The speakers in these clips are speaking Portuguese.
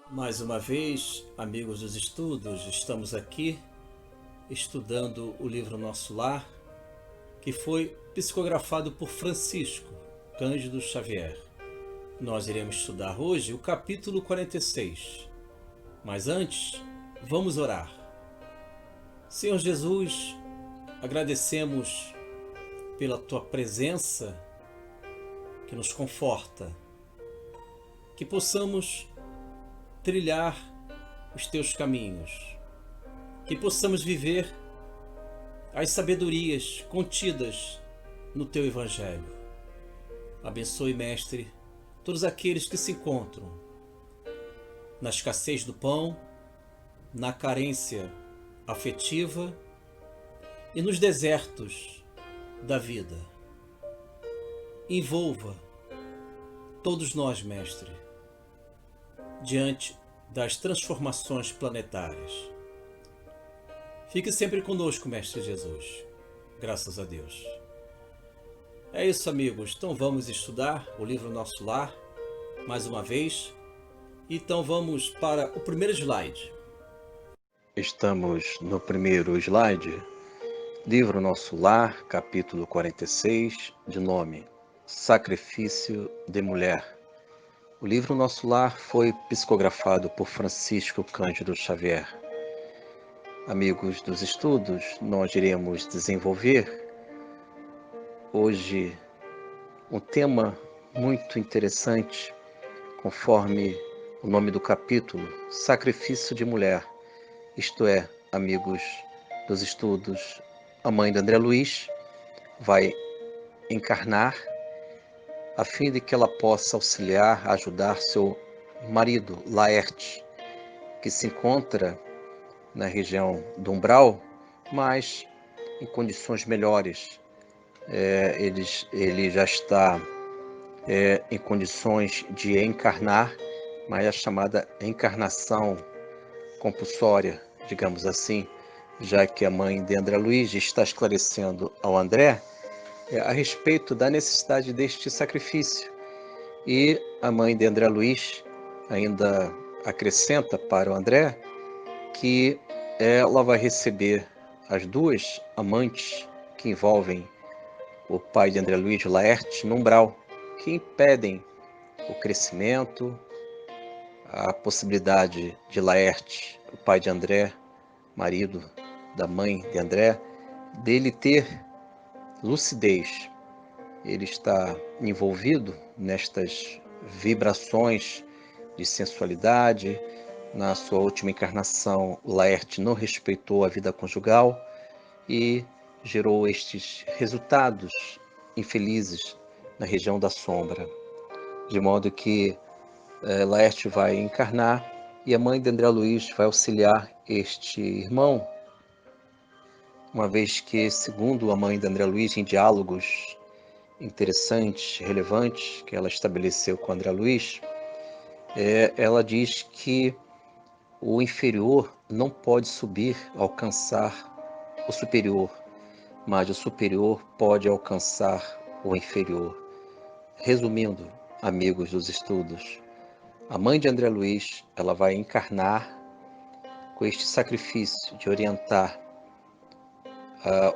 Mais uma vez, amigos dos estudos, estamos aqui estudando o livro Nosso Lar, que foi psicografado por Francisco Cândido Xavier. Nós iremos estudar hoje o capítulo 46. Mas antes, vamos orar. Senhor Jesus, agradecemos pela tua presença que nos conforta, que possamos trilhar os teus caminhos, que possamos viver as sabedorias contidas no teu Evangelho. Abençoe, Mestre, todos aqueles que se encontram na escassez do pão, na carência afetiva e nos desertos da vida. Envolva todos nós, Mestre, diante das transformações planetárias. Fique sempre conosco, Mestre Jesus. Graças a Deus. É isso, amigos. Então vamos estudar o livro Nosso Lar, mais uma vez. Então vamos para o primeiro slide. Estamos no primeiro slide, livro Nosso Lar, capítulo 46, de nome Sacrifício de Mulher. O livro Nosso Lar foi psicografado por Francisco Cândido Xavier. Amigos dos estudos, nós iremos desenvolver hoje um tema muito interessante, conforme o nome do capítulo, Sacrifício de Mulher. Isto é, amigos dos estudos, a mãe de André Luiz vai encarnar a fim de que ela possa auxiliar, ajudar seu marido, Laerte, que se encontra na região do umbral, mas em condições melhores. Ele já está em condições de encarnar, mas a chamada encarnação compulsória, digamos assim, já que a mãe de André Luiz está esclarecendo ao André a respeito da necessidade deste sacrifício. E a mãe de André Luiz ainda acrescenta para o André que ela vai receber as duas amantes que envolvem o pai de André Luiz, Laerte, no umbral, que impedem o crescimento, a possibilidade de Laerte, o pai de André, marido da mãe de André, dele ter lucidez. Ele está envolvido nestas vibrações de sensualidade. Na sua última encarnação, Laerte não respeitou a vida conjugal e gerou estes resultados infelizes na região da sombra. De modo que Laerte vai encarnar e a mãe de André Luiz vai auxiliar este irmão, uma vez que, segundo a mãe de André Luiz, em diálogos interessantes, relevantes, que ela estabeleceu com André Luiz, ela diz que o inferior não pode subir, alcançar o superior, mas o superior pode alcançar o inferior. Resumindo, amigos dos estudos, a mãe de André Luiz, ela vai encarnar com este sacrifício de orientar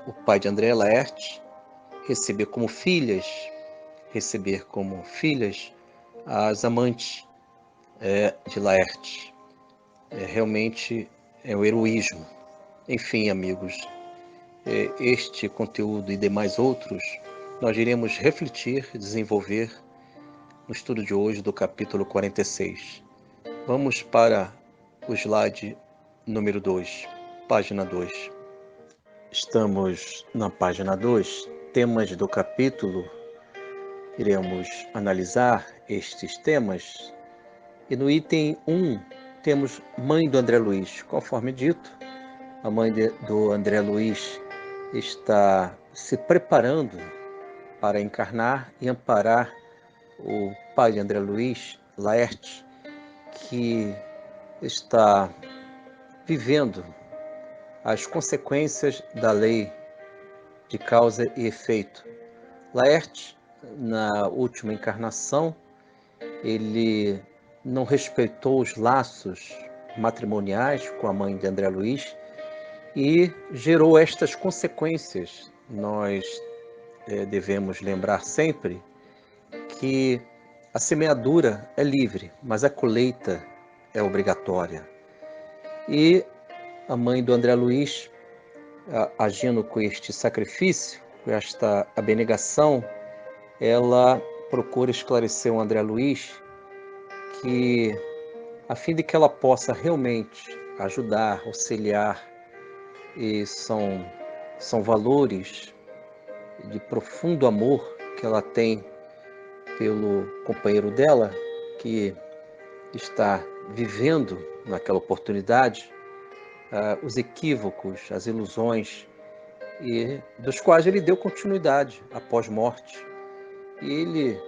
o pai de André, Laerte, receber como filhas as amantes de Laerte. Realmente é o heroísmo. Enfim, amigos, este conteúdo e demais outros nós iremos refletir e desenvolver no estudo de hoje do capítulo 46. Vamos para o slide número 2, página 2. Estamos na página 2, temas do capítulo. Iremos analisar estes temas. E no item 1, temos mãe do André Luiz. Conforme dito, a mãe do André Luiz está se preparando para encarnar e amparar o pai de André Luiz, Laerte, que está vivendo as consequências da lei de causa e efeito. Laerte, na última encarnação, ele não respeitou os laços matrimoniais com a mãe de André Luiz e gerou estas consequências. Nós devemos lembrar sempre que a semeadura é livre, mas a colheita é obrigatória. E a mãe do André Luiz, agindo com este sacrifício, com esta abnegação, ela procura esclarecer o André Luiz que, a fim de que ela possa realmente ajudar, auxiliar, e são valores de profundo amor que ela tem pelo companheiro dela, que está vivendo naquela oportunidade, os equívocos, as ilusões, e dos quais ele deu continuidade após morte. E ele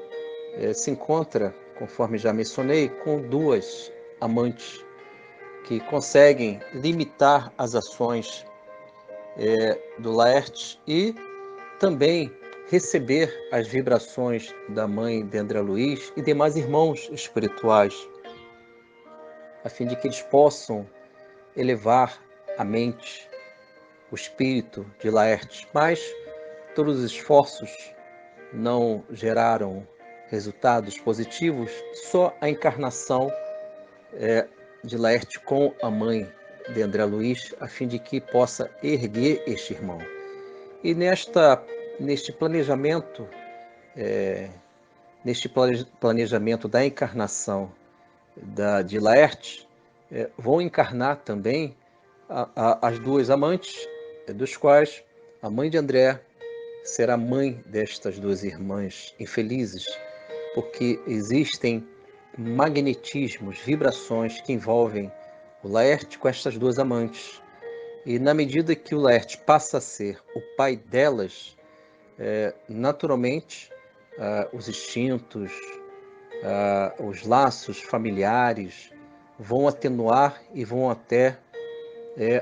se encontra, conforme já mencionei, com duas amantes que conseguem limitar as ações do Laerte e também receber as vibrações da mãe de André Luiz e demais irmãos espirituais, a fim de que eles possam elevar a mente, o espírito de Laerte. Mas todos os esforços não geraram resultados positivos, só a encarnação de Laerte com a mãe de André Luiz, a fim de que possa erguer este irmão. E neste planejamento, da encarnação de Laerte, vão encarnar também as duas amantes, dos quais a mãe de André será mãe destas duas irmãs infelizes, porque existem magnetismos, vibrações que envolvem o Laerte com estas duas amantes. E na medida que o Laerte passa a ser o pai delas, naturalmente os instintos, os laços familiares vão atenuar e vão até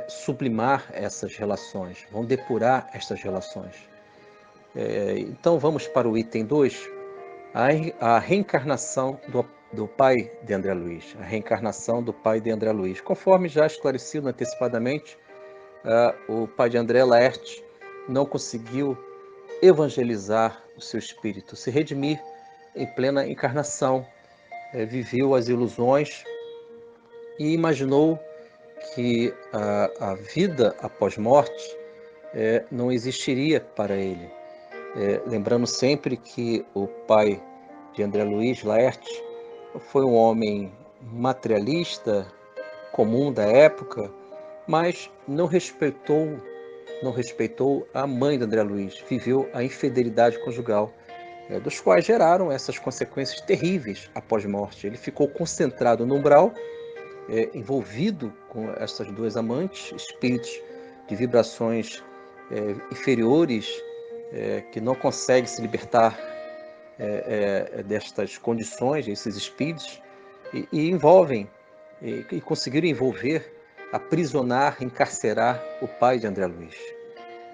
sublimar essas relações, vão depurar estas relações. Então vamos para o item 2, a reencarnação do pai de André Luiz, a reencarnação do pai de André Luiz. Conforme já esclarecido antecipadamente, o pai de André, Laerte, não conseguiu evangelizar o seu espírito, se redimir em plena encarnação, viveu as ilusões e imaginou que a vida após morte não existiria para ele. Lembrando sempre que o pai de André Luiz, Laerte, foi um homem materialista, comum da época, mas não respeitou a mãe de André Luiz, viveu a infidelidade conjugal, dos quais geraram essas consequências terríveis após morte. Ele ficou concentrado no umbral, envolvido com essas duas amantes, espíritos de vibrações inferiores, que não conseguem se libertar destas condições, esses espíritos, e envolvem, e conseguiram envolver, aprisionar, encarcerar o pai de André Luiz.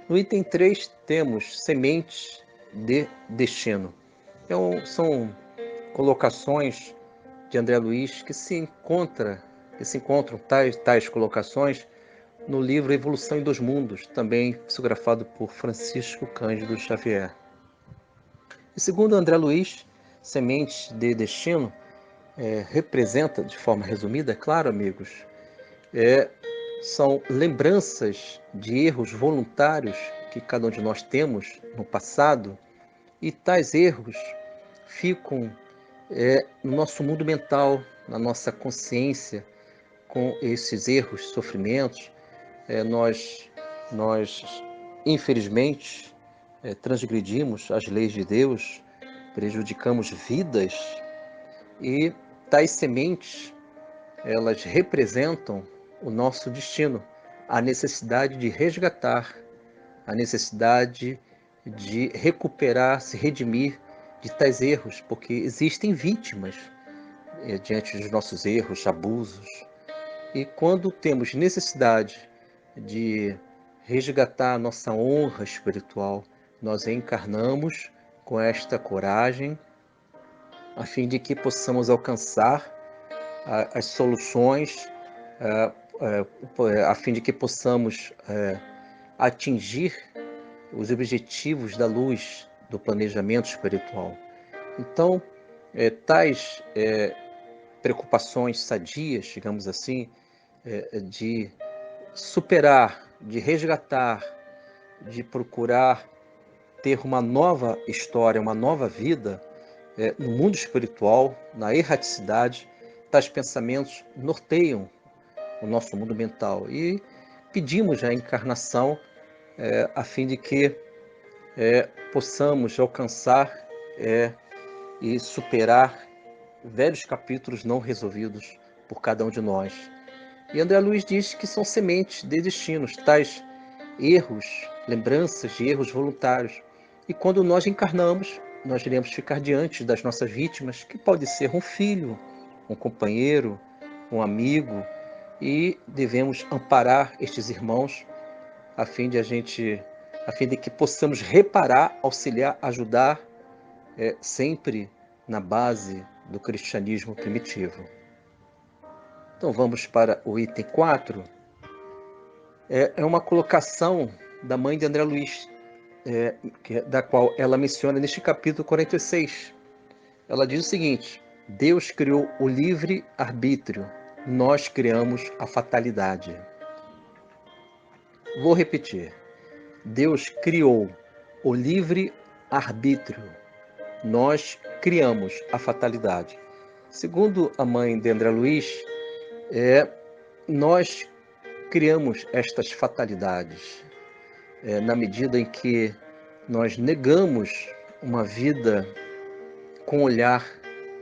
No item 3 temos sementes de destino. Então, são colocações de André Luiz que se encontram tais colocações no livro Evolução em Dois Mundos, também psicografado por Francisco Cândido Xavier. E segundo André Luiz, sementes de destino representa, de forma resumida, é claro, amigos, são lembranças de erros voluntários que cada um de nós temos no passado, e tais erros ficam no nosso mundo mental, na nossa consciência. Com esses erros, sofrimentos, nós infelizmente transgredimos as leis de Deus, prejudicamos vidas, e tais sementes, elas representam o nosso destino, a necessidade de resgatar, a necessidade de recuperar, se redimir de tais erros, porque existem vítimas diante dos nossos erros, abusos. E quando temos necessidade de resgatar a nossa honra espiritual, nós reencarnamos com esta coragem, a fim de que possamos alcançar as soluções, a fim de que possamos atingir os objetivos da luz do planejamento espiritual. Então, tais preocupações sadias, digamos assim, de superar, de resgatar, de procurar ter uma nova história, uma nova vida no mundo espiritual, na erraticidade, tais pensamentos norteiam o nosso mundo mental. E pedimos a encarnação a fim de que possamos alcançar e superar velhos capítulos não resolvidos por cada um de nós. E André Luiz diz que são sementes de destinos, tais erros, lembranças de erros voluntários. E quando nós encarnamos, nós iremos ficar diante das nossas vítimas, que pode ser um filho, um companheiro, um amigo, e devemos amparar estes irmãos a fim de que possamos reparar, auxiliar, ajudar, sempre na base do cristianismo primitivo. Então vamos para o item 4. É uma colocação da mãe de André Luiz, da qual ela menciona neste capítulo 46. Ela diz o seguinte: Deus criou o livre-arbítrio, nós criamos a fatalidade. Vou repetir. Deus criou o livre-arbítrio, nós criamos a fatalidade. Segundo a mãe de André Luiz, nós criamos estas fatalidades na medida em que nós negamos uma vida com olhar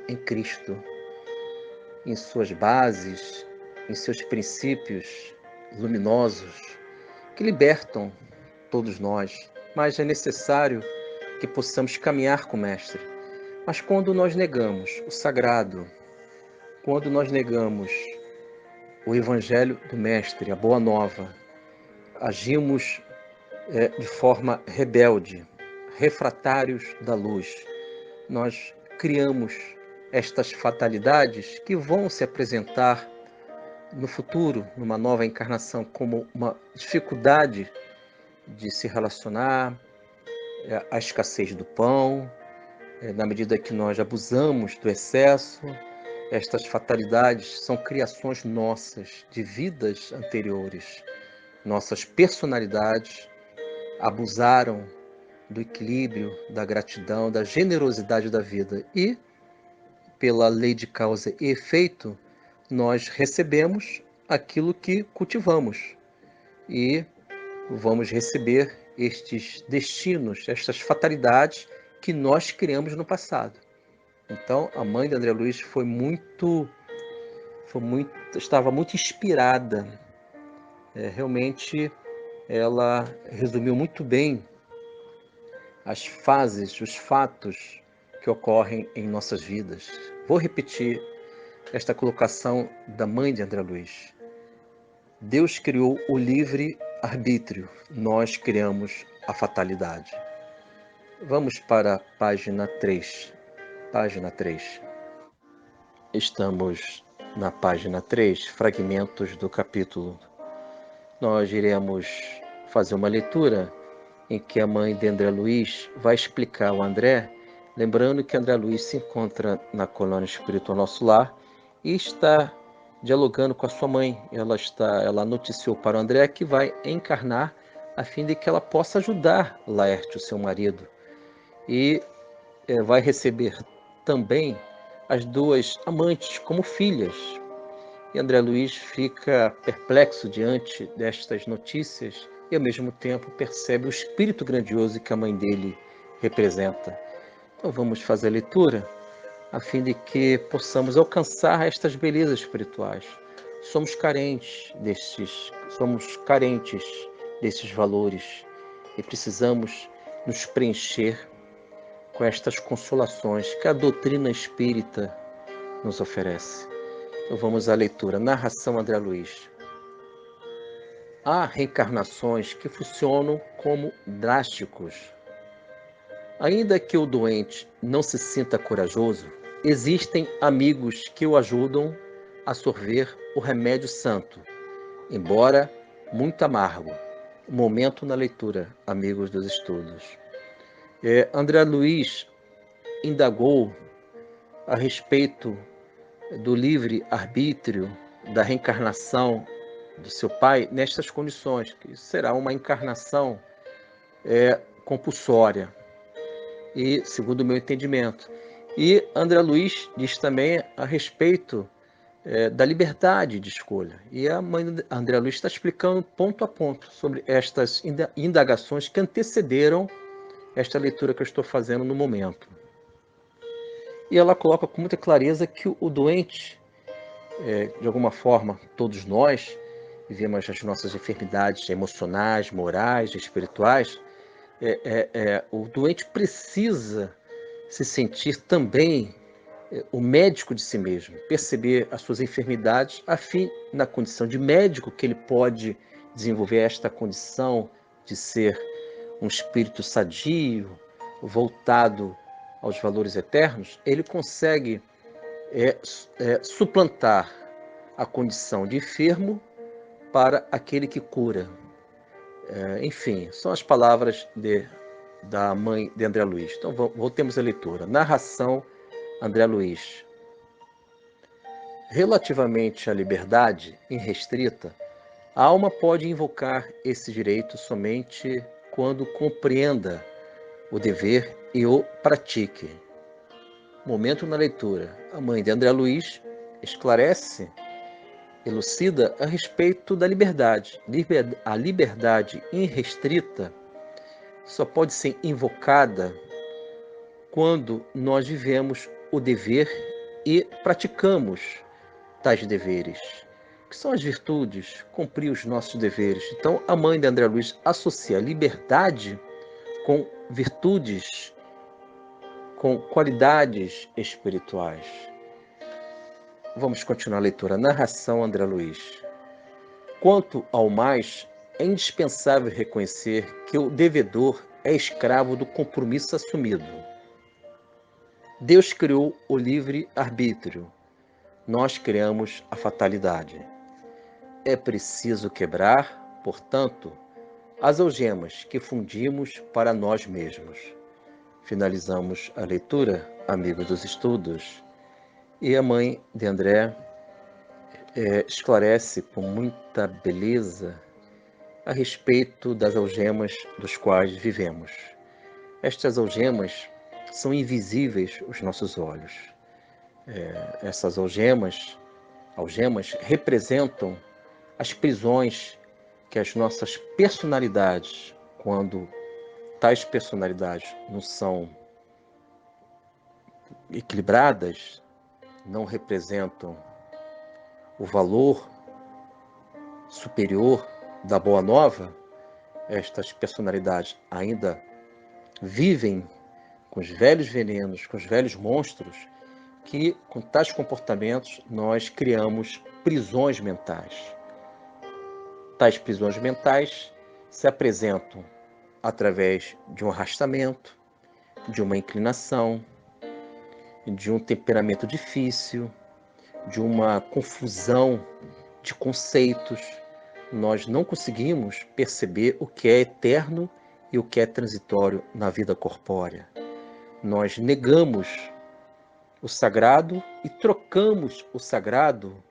em Cristo, em suas bases, em seus princípios luminosos, que libertam todos nós, mas é necessário que possamos caminhar com o Mestre. Mas quando nós negamos o sagrado, quando nós negamos o Evangelho do Mestre, a Boa Nova, agimos de forma rebelde, refratários da luz, nós criamos estas fatalidades que vão se apresentar no futuro, numa nova encarnação, como uma dificuldade de se relacionar, a escassez do pão, na medida que nós abusamos do excesso. Estas fatalidades são criações nossas, de vidas anteriores. Nossas personalidades abusaram do equilíbrio, da gratidão, da generosidade da vida. E, pela lei de causa e efeito, nós recebemos aquilo que cultivamos. E vamos receber estes destinos, estas fatalidades que nós criamos no passado. Então, a mãe de André Luiz estava muito inspirada. Realmente, ela resumiu muito bem as fases, os fatos que ocorrem em nossas vidas. Vou repetir esta colocação da mãe de André Luiz. Deus criou o livre-arbítrio, nós criamos a fatalidade. Vamos para a página 3. Página 3. Estamos na página 3, fragmentos do capítulo. Nós iremos fazer uma leitura em que a mãe de André Luiz vai explicar ao André, lembrando que André Luiz se encontra na colônia espiritual Nosso Lar e está dialogando com a sua mãe. Ela noticiou para o André que vai encarnar a fim de que ela possa ajudar Laércio, seu marido, e vai receber também as duas amantes como filhas. E André Luiz fica perplexo diante destas notícias e ao mesmo tempo percebe o espírito grandioso que a mãe dele representa. Então vamos fazer a leitura a fim de que possamos alcançar estas belezas espirituais. Somos carentes desses valores e precisamos nos preencher com estas consolações que a doutrina espírita nos oferece. Então vamos à leitura. Narração André Luiz. Há reencarnações que funcionam como drásticos. Ainda que o doente não se sinta corajoso, existem amigos que o ajudam a sorver o remédio santo, embora muito amargo. Momento na leitura, amigos dos estudos. André Luiz indagou a respeito do livre-arbítrio, da reencarnação do seu pai nestas condições, que será uma encarnação compulsória, e segundo o meu entendimento. E André Luiz diz também a respeito da liberdade de escolha. E a mãe André Luiz está explicando ponto a ponto sobre estas indagações que antecederam esta leitura que eu estou fazendo no momento. E ela coloca com muita clareza que o doente, de alguma forma, todos nós vivemos as nossas enfermidades emocionais, morais, espirituais. O doente precisa se sentir também o médico de si mesmo, perceber as suas enfermidades, a fim, na condição de médico, que ele pode desenvolver esta condição de ser um espírito sadio, voltado aos valores eternos, ele consegue suplantar a condição de enfermo para aquele que cura. Enfim, são as palavras da mãe de André Luiz. Então, voltemos à leitura. Narração André Luiz. Relativamente à liberdade irrestrita, a alma pode invocar esse direito somente quando compreenda o dever e o pratique. Momento na leitura. A mãe de André Luiz esclarece, elucida a respeito da liberdade. A liberdade irrestrita só pode ser invocada quando nós vivemos o dever e praticamos tais deveres, que são as virtudes, cumprir os nossos deveres. Então, a mãe de André Luiz associa a liberdade com virtudes, com qualidades espirituais. Vamos continuar a leitura. Narração André Luiz. Quanto ao mais, é indispensável reconhecer que o devedor é escravo do compromisso assumido. Deus criou o livre-arbítrio. Nós criamos a fatalidade. É preciso quebrar, portanto, as algemas que fundimos para nós mesmos. Finalizamos a leitura, amigos dos estudos, e a mãe de André esclarece com muita beleza a respeito das algemas dos quais vivemos. Estas algemas são invisíveis aos nossos olhos. Essas algemas representam as prisões que as nossas personalidades, quando tais personalidades não são equilibradas, não representam o valor superior da boa nova, estas personalidades ainda vivem com os velhos venenos, com os velhos monstros, que com tais comportamentos nós criamos prisões mentais. Tais prisões mentais se apresentam através de um arrastamento, de uma inclinação, de um temperamento difícil, de uma confusão de conceitos. Nós não conseguimos perceber o que é eterno e o que é transitório na vida corpórea. Nós negamos o sagrado e trocamos o sagrado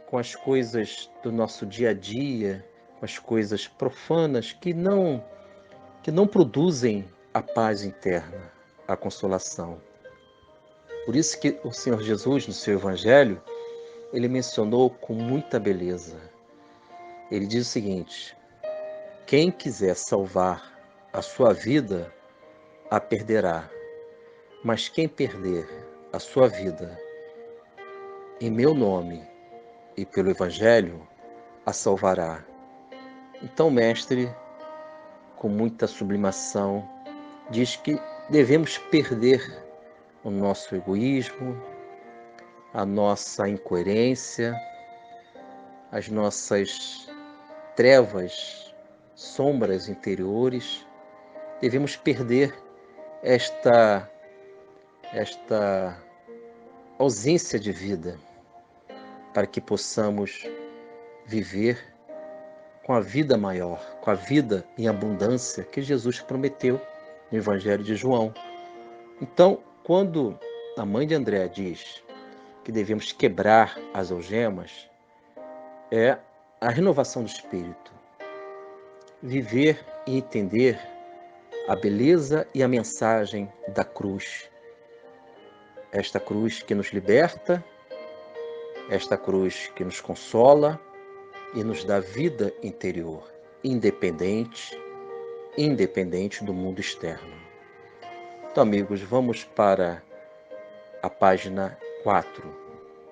com as coisas do nosso dia a dia, com as coisas profanas que não produzem a paz interna, a consolação. Por isso que o Senhor Jesus, no seu Evangelho, ele mencionou com muita beleza. Ele diz o seguinte: quem quiser salvar a sua vida, a perderá. Mas quem perder a sua vida em meu nome e pelo Evangelho, a salvará. Então, o mestre, com muita sublimação, diz que devemos perder o nosso egoísmo, a nossa incoerência, as nossas trevas, sombras interiores. Devemos perder esta ausência de vida, para que possamos viver com a vida maior, com a vida em abundância que Jesus prometeu no Evangelho de João. Então, quando a mãe de André diz que devemos quebrar as algemas, é a renovação do espírito. Viver e entender a beleza e a mensagem da cruz. Esta cruz que nos liberta, esta cruz que nos consola e nos dá vida interior, independente do mundo externo. Então, amigos, vamos para a página 4.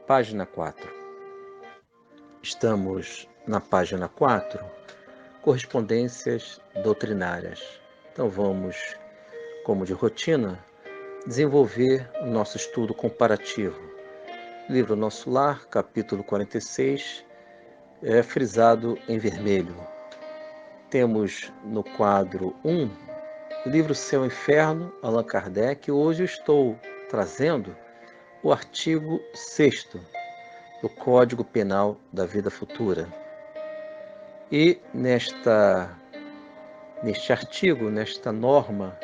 Página 4. Estamos na página 4, correspondências doutrinárias. Então vamos, como de rotina, desenvolver o nosso estudo comparativo. Livro Nosso Lar, capítulo 46, é frisado em vermelho. Temos no quadro 1, livro Céu e Inferno, Allan Kardec. Hoje eu estou trazendo o artigo 6º do Código Penal da Vida Futura. E neste artigo, nesta norma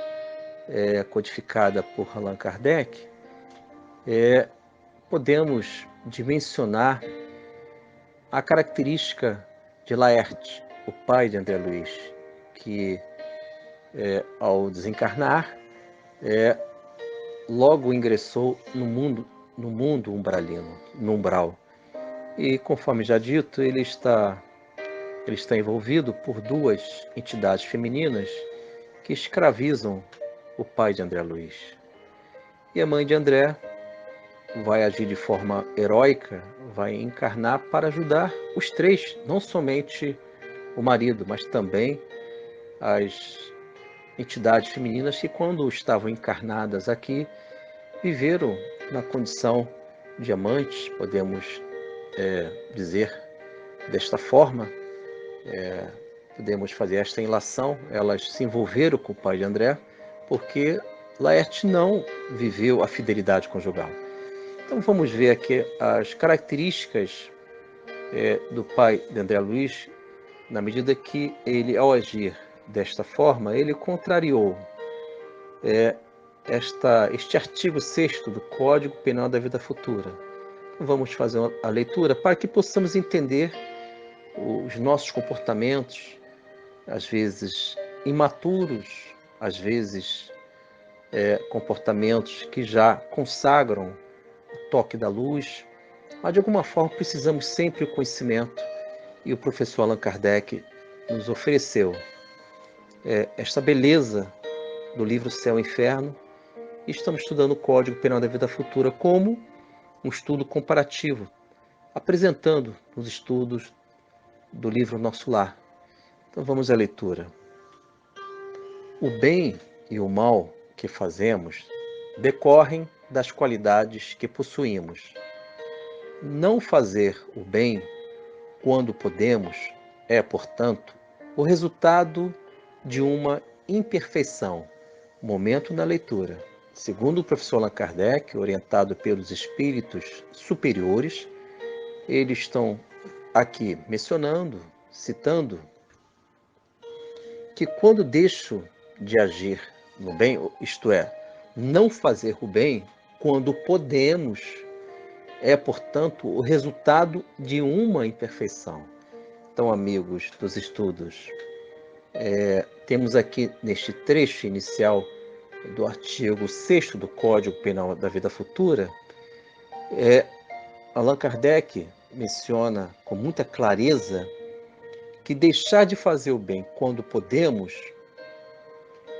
codificada por Allan Kardec, podemos dimensionar a característica de Laerte, o pai de André Luiz, que ao desencarnar, logo ingressou no mundo umbralino, no umbral. E conforme já dito, ele está envolvido por duas entidades femininas que escravizam o pai de André Luiz. E a mãe de André vai agir de forma heróica, vai encarnar para ajudar os três, não somente o marido, mas também as entidades femininas que, quando estavam encarnadas aqui, viveram na condição de amantes, podemos dizer desta forma. Podemos fazer esta ilação. Elas se envolveram com o pai de André porque Laerte não viveu a fidelidade conjugal. Então vamos ver aqui as características do pai de André Luiz, na medida que ele, ao agir desta forma, ele contrariou este artigo 6º do Código Penal da Vida Futura. Então vamos fazer a leitura para que possamos entender os nossos comportamentos, às vezes imaturos, às vezes comportamentos que já consagram o toque da luz, mas de alguma forma precisamos sempre do conhecimento, e o professor Allan Kardec nos ofereceu esta beleza do livro Céu e Inferno, e estamos estudando o Código Penal da Vida Futura como um estudo comparativo, apresentando os estudos do livro Nosso Lar. Então vamos à leitura. O bem e o mal que fazemos decorrem das qualidades que possuímos. Não fazer o bem quando podemos é, portanto, o resultado de uma imperfeição. Momento na leitura. Segundo o professor Allan Kardec, orientado pelos espíritos superiores, eles estão aqui mencionando, citando, que quando deixo de agir no bem, isto é, não fazer o bem quando podemos, é, portanto, o resultado de uma imperfeição. Então, amigos dos estudos, temos aqui neste trecho inicial do artigo 6º do Código Penal da Vida Futura, Allan Kardec menciona com muita clareza que deixar de fazer o bem quando podemos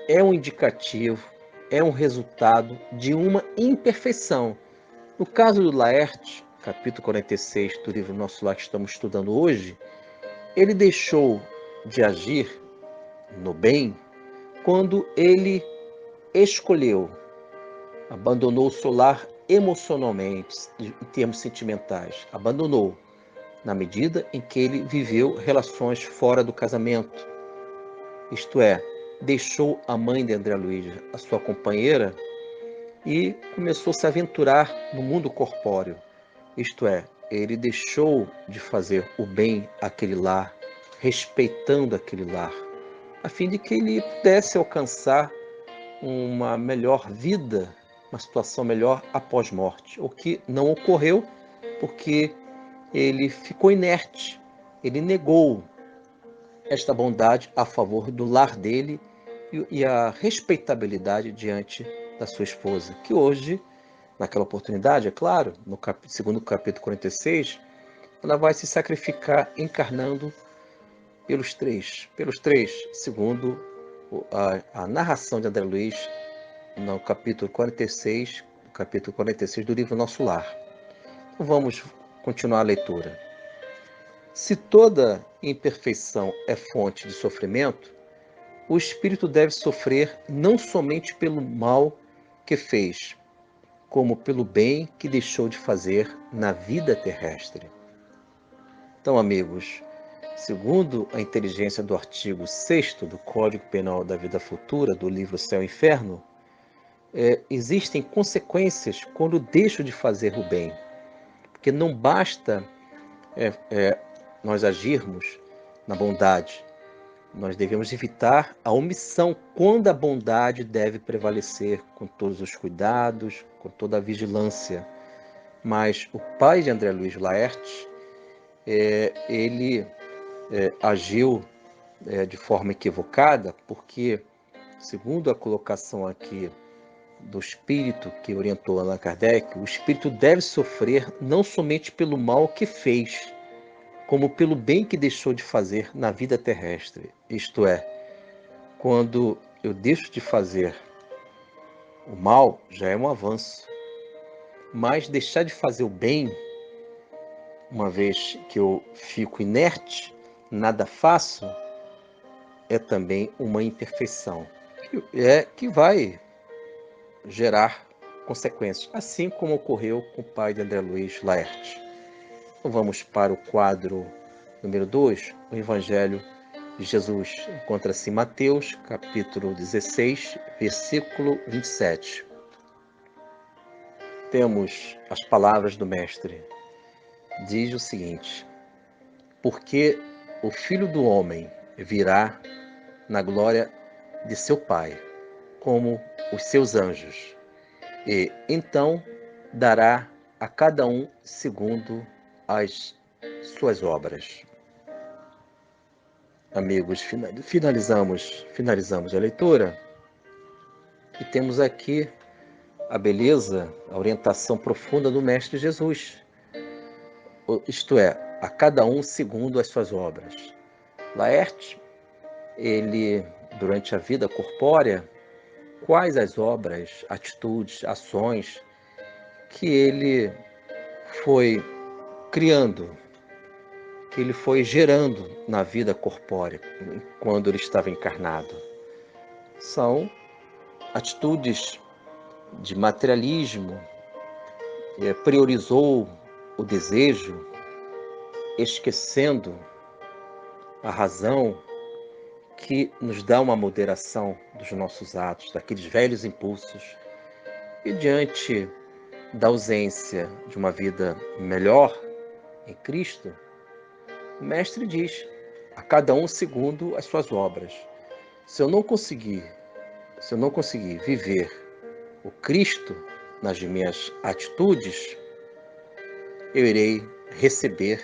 é um indicativo, é um resultado de uma imperfeição. No caso do Laerte, capítulo 46 do livro Nosso Lar que estamos estudando hoje, ele deixou de agir no bem quando ele escolheu, abandonou o seu lar emocionalmente, em termos sentimentais, abandonou, na medida em que ele viveu relações fora do casamento. Isto é, deixou a mãe de André Luiz, a sua companheira, e começou a se aventurar no mundo corpóreo. Isto é, ele deixou de fazer o bem àquele lar, respeitando aquele lar, a fim de que ele pudesse alcançar uma melhor vida, uma situação melhor após morte, o que não ocorreu porque ele ficou inerte, ele negou esta bondade a favor do lar dele e a respeitabilidade diante da sua esposa, que hoje, naquela oportunidade, é claro, no segundo capítulo 46, ela vai se sacrificar encarnando pelos três, segundo a narração de André Luiz no capítulo 46 do livro Nosso Lar. Então vamos continuar a leitura. Se toda imperfeição é fonte de sofrimento, o espírito deve sofrer não somente pelo mal que fez, como pelo bem que deixou de fazer na vida terrestre. Então, amigos, segundo a inteligência do artigo 6º do Código Penal da Vida Futura, do livro Céu e Inferno, existem consequências quando deixo de fazer o bem. Porque não basta nós agirmos na bondade. Nós devemos evitar a omissão quando a bondade deve prevalecer com todos os cuidados, com toda a vigilância. Mas o pai de André Luiz Laerte, ele agiu de forma equivocada, porque, segundo a colocação aqui do espírito que orientou Allan Kardec, o espírito deve sofrer não somente pelo mal que fez, como pelo bem que deixou de fazer na vida terrestre. Isto é, quando eu deixo de fazer o mal, já é um avanço. Mas deixar de fazer o bem, uma vez que eu fico inerte, nada faço, é também uma imperfeição, que vai gerar consequências, assim como ocorreu com o pai de André Luiz Laerte. Então vamos para o quadro número 2, o Evangelho de Jesus. Encontra-se em Mateus, capítulo 16, versículo 27. Temos as palavras do Mestre. Diz o seguinte: porque o Filho do Homem virá na glória de seu Pai, como os seus anjos, e então dará a cada um segundo as suas obras. Amigos, finalizamos a leitura e temos aqui a beleza, a orientação profunda do Mestre Jesus. Isto é, a cada um segundo as suas obras. Laerte, ele, durante a vida corpórea, quais as obras, atitudes, ações que ele foi criando, que ele foi gerando na vida corpórea, quando ele estava encarnado? São atitudes de materialismo, priorizou o desejo, esquecendo a razão que nos dá uma moderação dos nossos atos, daqueles velhos impulsos. E diante da ausência de uma vida melhor em Cristo, o Mestre diz, a cada um segundo as suas obras. Se eu não conseguir viver o Cristo nas minhas atitudes, eu irei receber,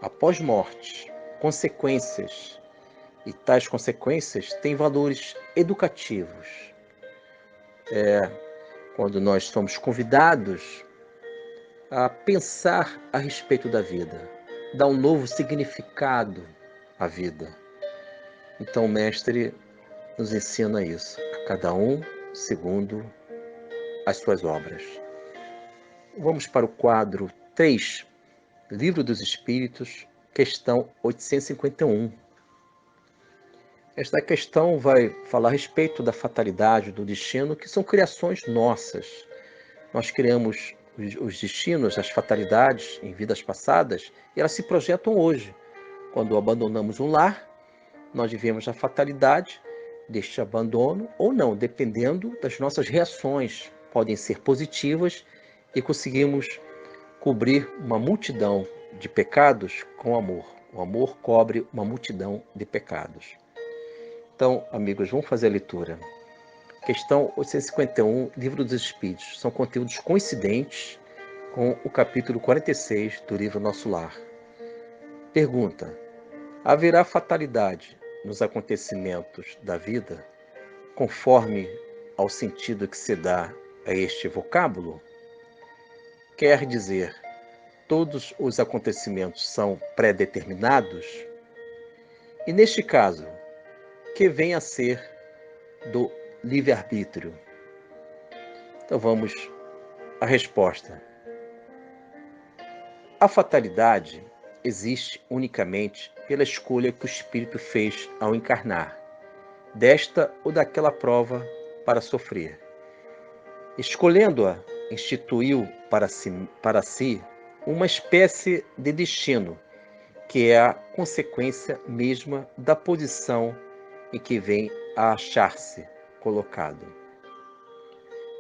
após morte, consequências. E tais consequências têm valores educativos. Quando nós somos convidados a pensar a respeito da vida, dar um novo significado à vida. Então o Mestre nos ensina isso, a cada um segundo as suas obras. Vamos para o quadro 3, Livro dos Espíritos, questão 851. Esta questão vai falar a respeito da fatalidade, do destino, que são criações nossas. Nós criamos os destinos, as fatalidades em vidas passadas, e elas se projetam hoje. Quando abandonamos um lar, nós vivemos a fatalidade deste abandono, ou não, dependendo das nossas reações. Podem ser positivas e conseguimos cobrir uma multidão de pecados com amor. O amor cobre uma multidão de pecados. Então, amigos, vamos fazer a leitura. Questão 851, Livro dos Espíritos. São conteúdos coincidentes com o capítulo 46 do livro Nosso Lar. Pergunta: haverá fatalidade nos acontecimentos da vida, conforme ao sentido que se dá a este vocábulo? Quer dizer, todos os acontecimentos são pré-determinados? E neste caso, que vem a ser do livre-arbítrio? Então vamos à resposta. A fatalidade existe unicamente pela escolha que o espírito fez ao encarnar, desta ou daquela prova para sofrer. Escolhendo-a, instituiu para si uma espécie de destino, que é a consequência mesma da posição em que vem a achar-se colocado.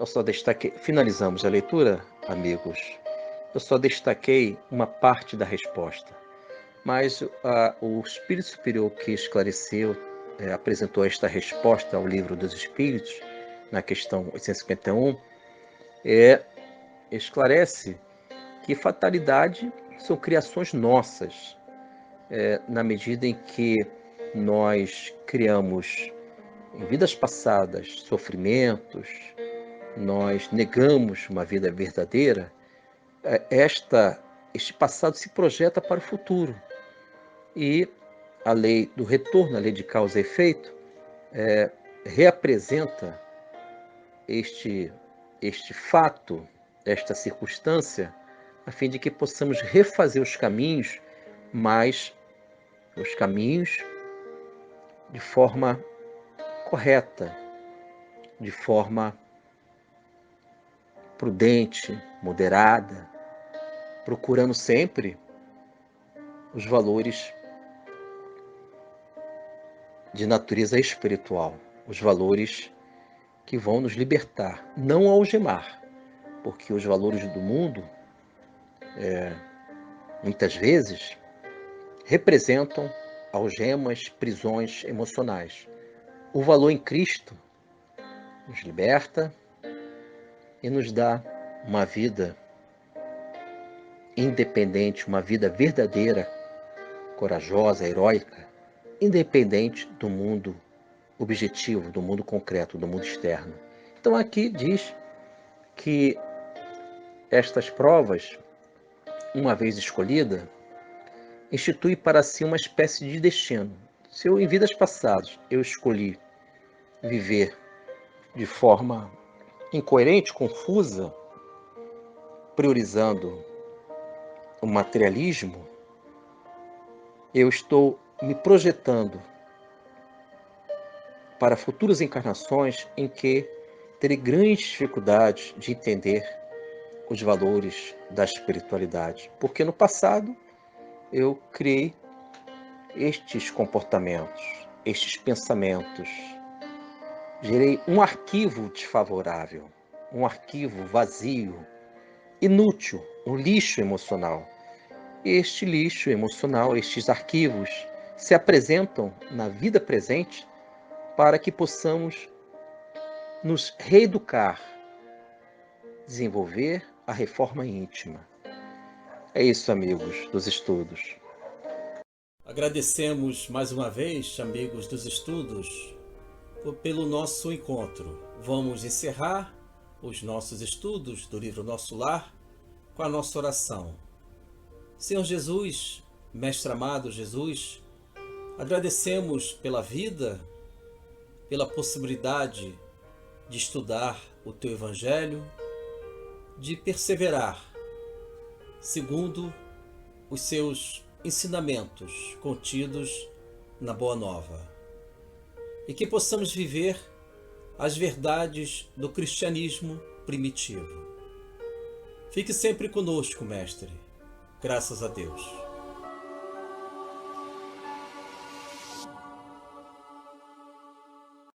Eu só destaquei, finalizamos a leitura, amigos. Eu só destaquei uma parte da resposta, mas o Espírito Superior que esclareceu, apresentou esta resposta ao Livro dos Espíritos, na questão 851, esclarece que fatalidade são criações nossas, na medida em que nós criamos em vidas passadas sofrimentos, nós negamos uma vida verdadeira, este passado se projeta para o futuro. E a lei do retorno, a lei de causa e efeito, reapresenta este fato, esta circunstância, a fim de que possamos refazer os caminhos, mas os caminhos de forma correta, de forma prudente, moderada, procurando sempre os valores de natureza espiritual, os valores que vão nos libertar, não algemar, porque os valores do mundo, muitas vezes, representam algemas, prisões emocionais. O valor em Cristo nos liberta e nos dá uma vida independente, uma vida verdadeira, corajosa, heróica, independente do mundo objetivo, do mundo concreto, do mundo externo. Então aqui diz que estas provas, uma vez escolhida, institui para si uma espécie de destino. Se eu, em vidas passadas, eu escolhi viver de forma incoerente, confusa, priorizando o materialismo, eu estou me projetando para futuras encarnações em que terei grandes dificuldades de entender os valores da espiritualidade, porque no passado eu criei estes comportamentos, estes pensamentos, gerei um arquivo desfavorável, um arquivo vazio, inútil, um lixo emocional. Este lixo emocional, estes arquivos, se apresentam na vida presente para que possamos nos reeducar, desenvolver a reforma íntima. É isso, amigos dos estudos. Agradecemos mais uma vez, amigos dos estudos, pelo nosso encontro. Vamos encerrar os nossos estudos do livro Nosso Lar com a nossa oração. Senhor Jesus, Mestre amado Jesus, agradecemos pela vida, pela possibilidade de estudar o Teu Evangelho, de perseverar segundo os Seus ensinamentos contidos na Boa Nova, e que possamos viver as verdades do cristianismo primitivo. Fique sempre conosco, Mestre. Graças a Deus.